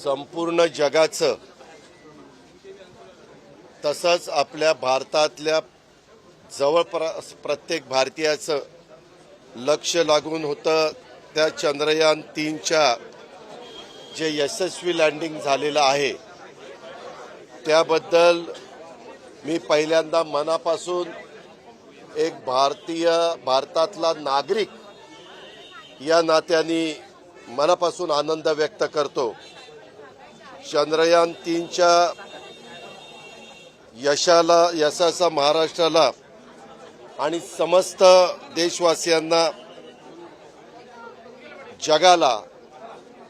संपूर्ण जगाचं तसंच आपल्या भारतातल्या जवळपास प्रत्येक भारतीयाचं लक्ष लागून होतं त्या चंद्रयान 3च्या जे यशस्वी लँडिंग झालेलं आहे त्याबद्दल मी पहिल्यांदा मनापासून एक भारतातला नागरिक या नात्याने मनापासून आनंद व्यक्त करतो। चंद्रयान 3च्या यशाचा महाराष्ट्राला आणि समस्त देशवासियांना, जगाला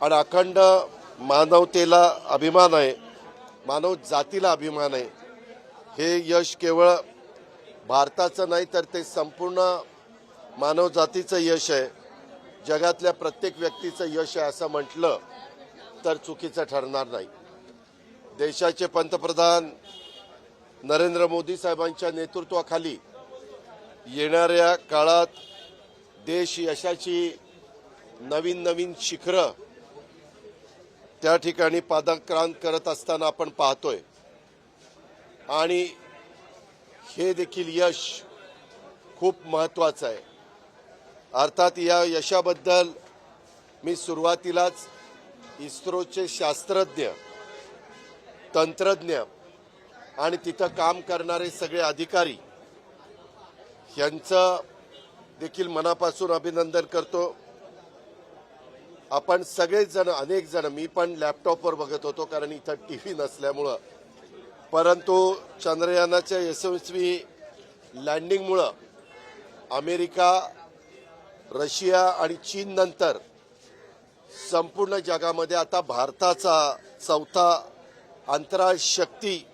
आणि अखंड मानवतेला अभिमान आहे, मानव जातीला अभिमान आहे। हे यश केवळ भारताचं नाही तर ते संपूर्ण मानव जातीचं यश आहे, जगातल्या प्रत्येक व्यक्तीचं यश आहे असं म्हटलं तर चुकीचं ठरणार नाही। देशाचे पंतप्रधान नरेंद्र मोदी साहेबांच्या नेतृत्वाखाली येणाऱ्या काळात देश यशाची नवीन नवीन शिखरं त्या ठिकाणी पादाक्रांत करत असताना आपण पाहतोय आणि हे देखील यश खूप महत्त्वाचं आहे। अर्थात या यशाबद्दल मी सुरुवातीलाच इस्रोचे शास्त्रज्ञ, तंत्रज्ञ आणि तिथं काम करणारे सगळे अधिकारी यांचं देखील मनापासून अभिनंदन करतो। आपण सगळेच जण, अनेक जण, मी पण लॅपटॉपवर बघत होतो कारण इथं टीव्ही नसल्यामुळं, परंतु चंद्रयानाच्या यशस्वी लँडिंगमुळं अमेरिका, रशिया आणि चीन नंतर संपूर्ण जगामध्ये आता भारताचा चौथा अंतराळ शक्ती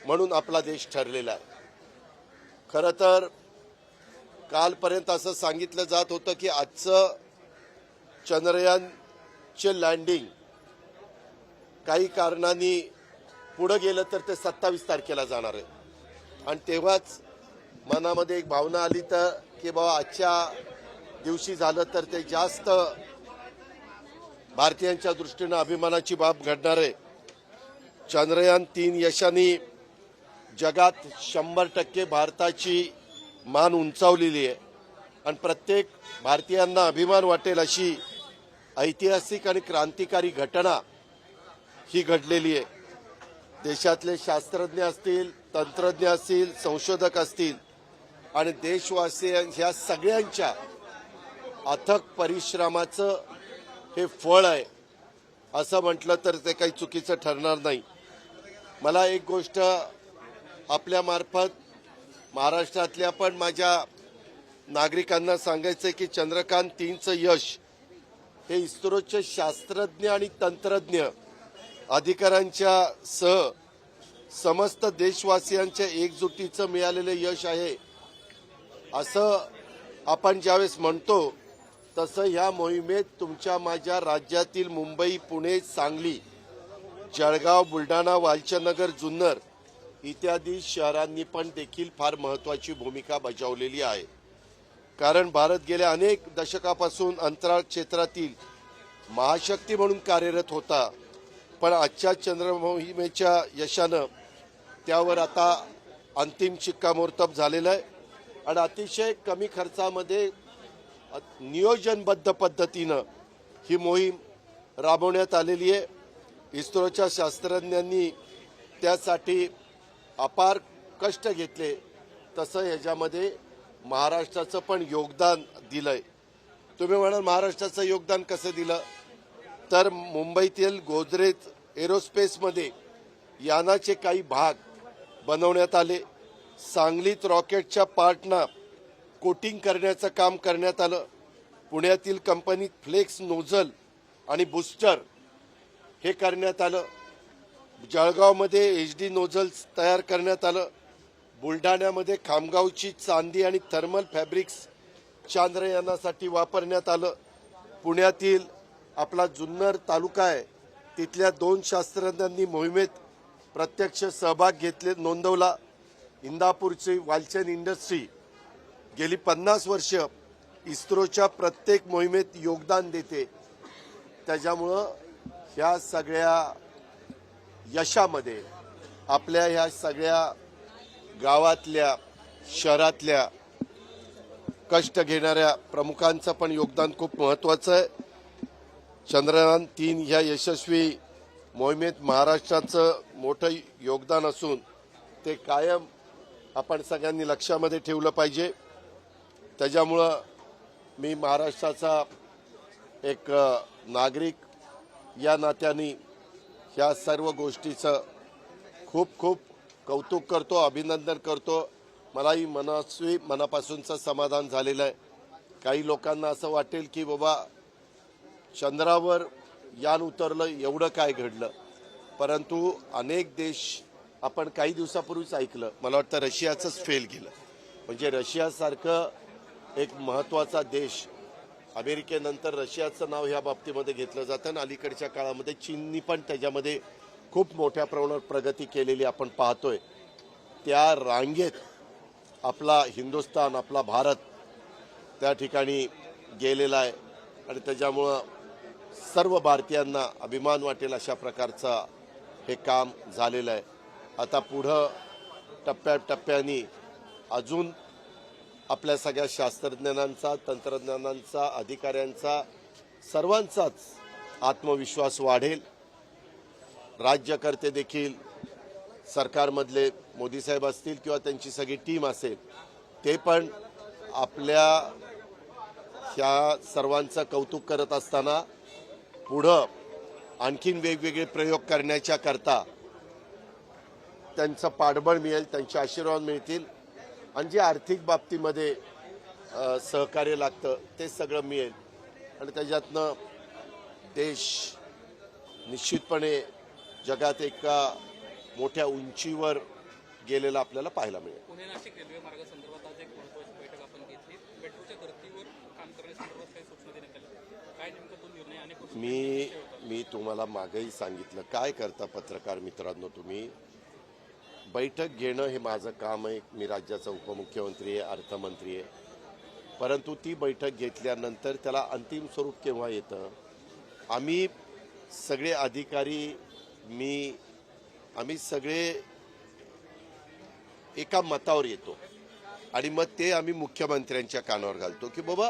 म्हणून आपला देश ठरलेला आहे। खरं तर कालपर्यंत असं सांगितलं जात होतं की आजचं चंद्रयानचे लँडिंग काही कारणांनी पुढे गेलं तर ते 27 तारखेला जाणार आहे आणि तेव्हाच मनामध्ये एक भावना आली तर की बाबा आजच्या दिवशी झालं तर ते जास्त भारतीयांच्या दृष्टीनं अभिमानाची बाब घडणार आहे। चंद्रयान 3 यशाने जगात 100% भारताची मान उंचावलेली आहे आणि प्रत्येक भारतीयांना अभिमान वाटेल अशी ऐतिहासिक आणि क्रांतिकारी घटना ही घडलेली आहे। देशातले शास्त्रज्ञ असतील, तंत्रज्ञ असतील, संशोधक असतील आणि देशवासी ह्या सगळ्यांच्या अथक परिश्रमाचं हे फळ आहे असं म्हटलं तर ते काही चुकीचं ठरणार नाही। मला एक गोष्ट आपल्यामार्फत महाराष्ट्रातल्या पण माझ्या नागरिकांना सांगायचं आहे की चंद्रयान 3चं यश हे इस्रोचे शास्त्रज्ञ आणि तंत्रज्ञ अधिकाऱ्यांच्या सह समस्त देशवासियांच्या एकजुटीचं मिळालेलं यश आहे असं आपण ज्यावेळेस म्हणतो तसं ह्या मोहिमेत तुमच्या माझ्या राज्यातील मुंबई, पुणे, सांगली, जळगाव, बुलढाणा, वालचंदनगर, जुन्नर इत्यादी शहरांनी पण देखील फार महत्त्वाची भूमिका बजावलेली आहे। कारण भारत गेल्या अनेक दशकापासून अंतराळ क्षेत्रातील महाशक्ती म्हणून कार्यरत होता, पण आजच्या चंद्र मोहिमेच्या यशानं त्यावर आता अंतिम शिक्कामोर्तब झालेलं आहे आणि अतिशय कमी खर्चामध्ये नियोजनबद्ध पद्धतीनं ही मोहीम राबवण्यात आलेली आहे। इस्रोच्या शास्त्रज्ञांनी त्यासाठी अपार कष्ट घेतले, तसं ह्याच्यामध्ये महाराष्ट्राचं पण योगदान दिलंय। तुम्ही म्हणाल महाराष्ट्राचं योगदान कसं दिलं, तर मुंबईतील गोदरेज एरोस्पेसमध्ये यानाचे काही भाग बनवण्यात आले, सांगलीत रॉकेटच्या पार्टना कोटिंग करण्याचं काम करण्यात आलं, पुण्यातील कंपनीत फ्लेक्स नोझल आणि बूस्टर हे करण्यात आलं, जळगावमध्ये HD नोझल्स तयार करण्यात आलं, बुलढाण्यामध्ये खामगावची चांदी आणि थर्मल फॅब्रिक्स चांद्रयानासाठी वापरण्यात आलं, पुण्यातील आपला जुन्नर तालुका आहे तिथल्या 2 शास्त्रज्ञांनी मोहिमेत प्रत्यक्ष सहभाग नोंदवला, इंदापूरची वालचंद इंडस्ट्री गेली 50 वर्ष इस्रोच्या प्रत्येक मोहिमेत योगदान देते, त्याच्यामुळं ह्या सगळ्या यशामध्ये आपल्या ह्या सगळ्या गावातल्या शहरातल्या कष्ट घेणाऱ्या प्रमुखांचं पण योगदान खूप महत्त्वाचं आहे. चंद्रयान-3 ह्या यशस्वी मोहिमेत महाराष्ट्राचं मोठं योगदान असून ते कायम आपण सगळ्यांनी लक्षामध्ये ठेवलं पाहिजे. त्याच्यामुळं मी महाराष्ट्राचा एक नागरिक या नात्याने ह्या सर्व गोष्टीचं खूप खूप कौतुक करतो, अभिनंदन करतो. मलाही मनापासूनचं समाधान झालेलं आहे. काही लोकांना असं वाटेल की बाबा चंद्रावर यान उतरलं, एवढं काय घडलं, परंतु अनेक देश आपण काही दिवसापूर्वीच ऐकलं, मला वाटतं रशियाचंच फेल गेलं. म्हणजे रशियासारखं एक महत्त्वाचा देश, अमेरिकेनंतर रशियाचं नाव ह्या बाबतीमध्ये घेतलं जातं आणि अलीकडच्या काळामध्ये चीननी पण त्याच्यामध्ये खूप मोठ्या प्रमाणावर प्रगती केलेली आपण पाहतोय. त्या रांगेत आपला हिंदुस्थान, आपला भारत त्या ठिकाणी गेलेला आहे आणि त्याच्यामुळं सर्व भारतीयांना अभिमान वाटेल अशा प्रकारचं हे काम झालेलं आहे. आता पुढं टप्प्याटप्प्याने अजून आपल्या सगळ्या शास्त्रज्ञांचा, तंत्रज्ञानांचा, अधिकाऱ्यांचा, सर्वांचाच आत्मविश्वास वाढेल. राज्यकर्ते देखील सरकारमधले मोदी साहेब असतील किंवा त्यांची सगळी टीम असेल, ते पण आपल्या ह्या सर्वांचं कौतुक करत असताना पुढं आणखीन वेगवेगळे प्रयोग करण्याच्या करता त्यांचं पाठबळ मिळेल, त्यांचे आशीर्वाद मिळतील आणि जे आर्थिक बाबतीमध्ये सहकार्य लागतं ते सगळं मिळेल आणि त्याच्यातनं देश निश्चितपणे जगात एका मोठ्या उंचीवर गेलेला आपल्याला पाहायला मिळेल. पुणे नाशिक रेल्वे मार्गासंदर्भात आज एक महत्त्वाची बैठक आपण घेतली. मेट्रोच्या धर्तीवर काम करण्यासंदर्भात काही सूचना देण्यात आल्या. काय नेमका तो निर्णय आणि मी तुम्हाला मागेही सांगितलं, काय करता पत्रकार मित्रांनो तुम्ही, बैठक घेणं हे माझं काम आहे. मी राज्याचा उपमुख्यमंत्री आहे, अर्थमंत्री आहे, परंतु ती बैठक घेतल्यानंतर त्याला अंतिम स्वरूप केव्हा येतं, आम्ही सगळे अधिकारी, आम्ही सगळे एका मतावर येतो आणि मग ते आम्ही मुख्यमंत्र्यांच्या कानावर घालतो की बाबा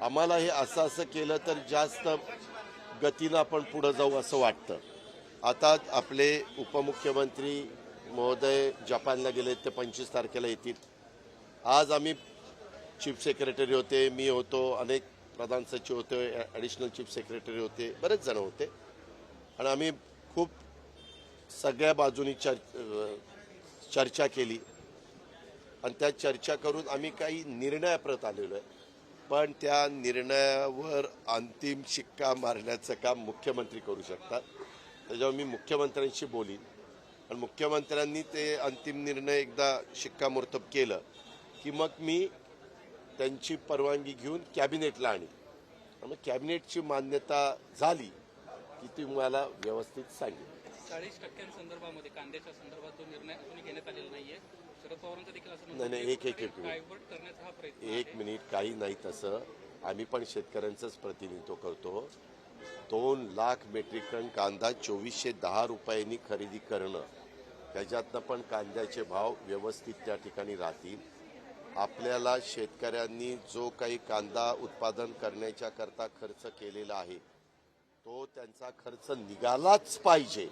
आम्हाला हे असं असं केलं तर जास्त गतीनं आपण पुढे जाऊ असं वाटतं. आता आपले उपमुख्यमंत्री महोदय जपानला गेले, ते 25 तारखेला येतील. आज आम्ही चीफ सेक्रेटरी होते, मी होतो, अनेक प्रधान सचिव होते, ॲडिशनल चीफ सेक्रेटरी होते, बरेच जण होते आणि आम्ही खूप सगळ्या बाजूनी चर्चा केली आणि त्या चर्चा करून आम्ही काही निर्णयाप्रत आलेलो आहे. पण त्या निर्णयावर अंतिम शिक्का मारण्याचं काम मुख्यमंत्री करू शकतात. त्याच्यावर मी मुख्यमंत्र्यांशी बोलीन आणि मुख्यमंत्र्यांनी ते अंतिम निर्णय एकदा शिक्कामोर्तब केलं की मग मी त्यांची परवानगी घेऊन कॅबिनेटला आणीन. मग कॅबिनेटची मान्यता झाली की ती मला व्यवस्थित सांगेल. 40% कांद्याच्या संदर्भात जो निर्णय अजूनही घेण्यात आलेला नाहीये. शरद पवारांचं देखील असं नाही, एक डायव्हर्ट करण्याचा हा प्रयत्न. एक मिनिट, काही नाही तसं. आम्ही पण शेतकऱ्यांचंच प्रतिनिधित्व करतो. 2 लाख मेट्रिक टन कांदा 2410 रुपयांनी खरेदी करणं, त्याच्यातनं पण कांद्याचे भाव व्यवस्थित त्या ठिकाणी राहतील. आपल्याला शेतकऱ्यांनी जो काही कांदा उत्पादन करण्याच्या करता खर्च केलेला आहे तो त्यांचा खर्च निघालाच पाहिजे,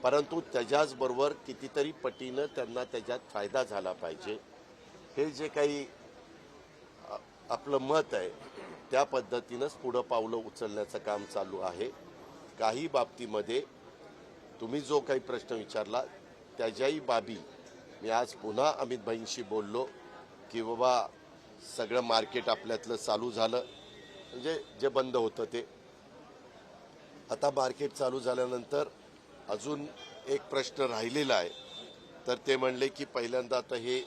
परंतु त्याच्याचबरोबर कितीतरी पटीनं त्यांना त्याच्यात फायदा झाला पाहिजे. हे जे काही आपलं मत आहे त्या पद्धतीनंच पुढं पावलं उचलण्याचं काम चालू आहे. काही बाबतीमध्ये तुम्ही जो काही प्रश्न विचारला त्याच्याही बाबी मी आज पुन्हा अमित भाईंशी बोललो की बाबा सगळं मार्केट आपल्यातलं चालू झालं, म्हणजे जे बंद होतं ते आता मार्केट चालू झाल्यानंतर अजून एक प्रश्न राहिलेला आहे. तर ते म्हणले की पहिल्यांदा आता हे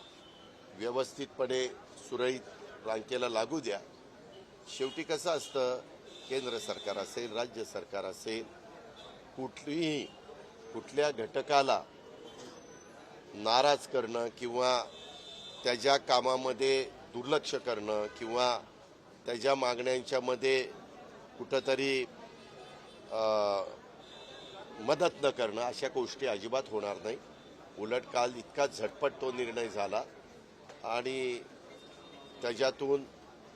व्यवस्थितपणे सुरळीत रांकेला लागू द्या. शेवटी कसं असतं, केंद्र सरकार असेल, राज्य सरकार असेल, कुठल्या घटकाला नाराज करणं किंवा त्याच्या कामामध्ये दुर्लक्ष करणं किंवा त्याच्या मागण्यांच्यामध्ये कुठंतरी मदत न करणं अशा गोष्टी अजिबात होणार नाही. उलट काल इतका झटपट तो निर्णय झाला आणि त्याच्यातून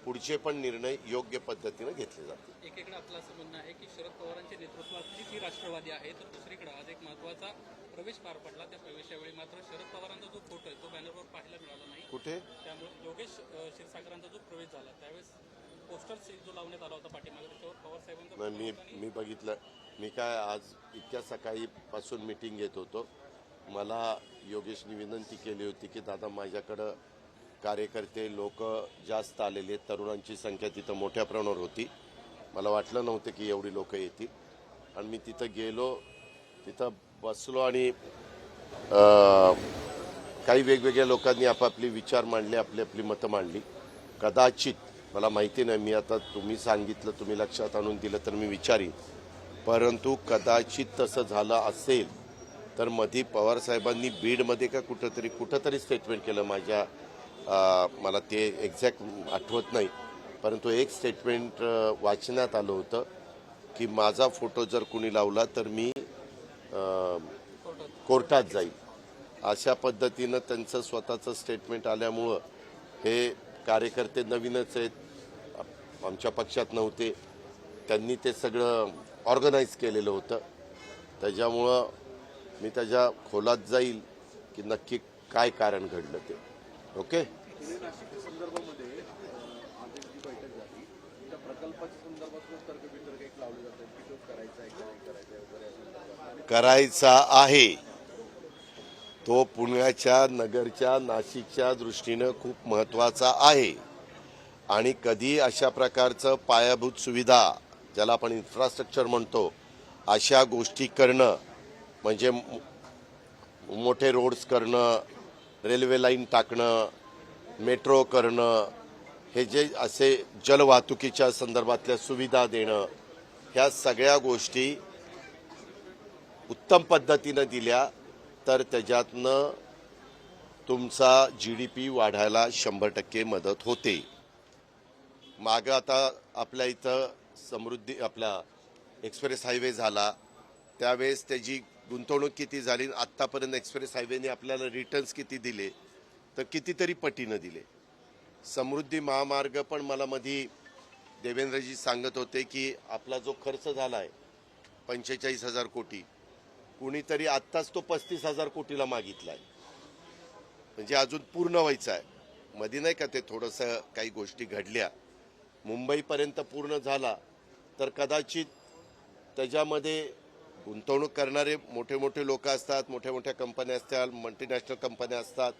पुढचे पण निर्णय योग्य पद्धतीने घेतले जातील. एकीकडे आपलं असं म्हणणं आहे की शरद पवारांच्या नेतृत्वातली जी राष्ट्रवादी आहे, तर दुसरीकडे आज एक महत्त्वाचा प्रवेश पार पडला. त्या प्रवेशावेळी मात्र शरद पवारांचा जो फोटो आहे तो बॅनरवर पाहायला मिळाला नाही. कुठे? त्यामुळे योगेश क्षीरसागरांचा जो प्रवेश झाला त्यावेळेस पोस्टर जो लावण्यात आला होता पाठीमागे, त्याच्यावर पवार साहेबांचा मी बघितलं. मी काय आज इतक्या सकाळीपासून मीटिंग घेत होतो. मला योगेशनी विनंती केली होती की दादा माझ्याकडं कार्यकर्ते लोक जास्त आलेले आहेत, तरुणांची संख्या तिथं मोठ्या प्रमाणावर होती. मला वाटलं नव्हतं की एवढी लोक येतील आणि मी तिथं गेलो, तिथं बसलो आणि काही वेगवेगळ्या लोकांनी आपापले विचार मांडले, आपली आपली मतं मांडली. कदाचित मला माहिती नाही, मी आता तुम्ही सांगितलं, तुम्ही लक्षात आणून दिलं तर मी विचारीन, परंतु कदाचित तसं झालं असेल तर मधी पवार साहेबांनी बीडमध्ये का कुठंतरी स्टेटमेंट केलं. मला ते एक्झॅक्ट आठवत नाही, परंतु एक स्टेटमेंट वाचण्यात आलं होतं की माझा फोटो जर कुणी लावला तर मी कोर्टात जाईल. अशा पद्धतीनं त्यांचं स्वतःचं स्टेटमेंट आल्यामुळं हे कार्यकर्ते नवीनच आहेत, आमच्या पक्षात नव्हते, त्यांनी ते सगळं ऑर्गनाईज केलेलं होतं. त्याच्यामुळं मी त्याच्या खोलात जाईल की नक्की काय कारण घडलं ते. ओके. करायचा आहे तो पुण्याच्या, नगरच्या, नाशिकच्या दृष्टीनं खूप महत्त्वाचा आहे. आणि कधी अशा प्रकारचं पायाभूत सुविधा, ज्याला आपण इन्फ्रास्ट्रक्चर म्हणतो, अशा गोष्टी करणं म्हणजे मोठे रोड्स करणं, रेल्वे लाईन टाकणं, मेट्रो करणं, हे जे असे जलवाहतुकीच्या संदर्भातल्या सुविधा देणं, ह्या सगळ्या गोष्टी उत्तम पद्धतीनं दिल्या तर त्याच्यातनं तुमचा GDP वाढायला 100% मदत होते. मागं आता आपल्या इथं समृद्धी आपला एक्सप्रेस हायवे झाला, त्यावेळेस त्याची गुंतवणूक किती झाली, आत्तापर्यंत एक्सप्रेस हायवेने आपल्याला रिटर्न्स किती दिले, तर कितीतरी पटीनं दिले. समृद्धी महामार्ग पण मला मधी देवेंद्रजी सांगत होते की आपला जो खर्च झाला आहे 45,000 कोटी, कुणीतरी आत्ताच तो 35,000 कोटीला मागितला आहे, म्हणजे अजून पूर्ण व्हायचं आहे. मध्ये नाही का ते थोडंसं काही गोष्टी घडल्या, मुंबईपर्यंत पूर्ण झाला तर कदाचित त्याच्यामध्ये गुंतवणूक करणारे मोठे मोठे लोक असतात, मोठ्या मोठ्या कंपन्या असतात, मल्टीनॅशनल कंपन्या असतात,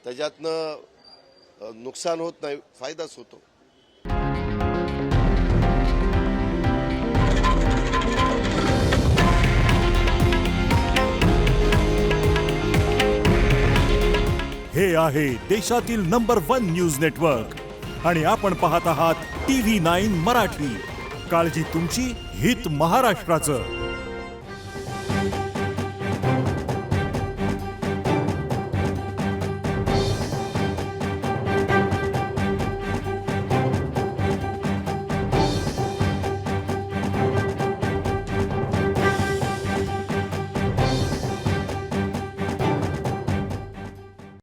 त्याच्यातनं नुकसान होत नाही, फायदाच होतो. हे आहे देशातील नंबर 1 न्यूज नेटवर्क आणि आपण पाहत आहात TV9 मराठी. काळजी तुमची, हित महाराष्ट्राचं.